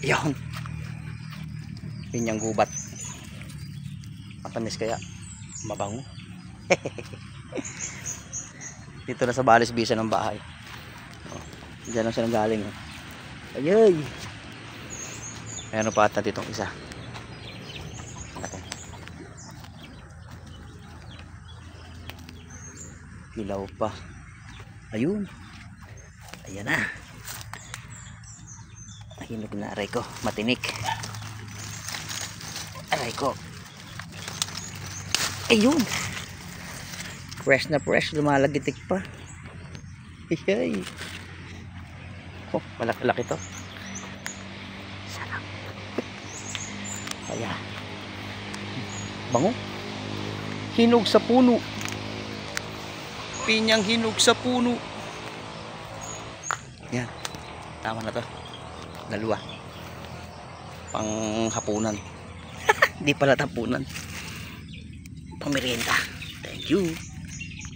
Yan. Pinyang gubat. Matamis kaya. Mabango. Dito na sa balis bisa ng bahay. Diyan na siya nanggaling. Ayay. Ayan pa ata ditong isa. Hilaw pa. Ayun. Ayan na. Hinog na aray ko. Matinik. Aray ko. Ayun. Fresh na fresh. Lumalagitik pa. Ayay. Oh, malaki-laki to. Sarap. Kaya. Bango. Hinog sa puno. Pinyang hinog sa puno. Yan. Tama na to. Dalawa. Pang hapunan. Hindi pala tapunan. Pang merienda. Thank you.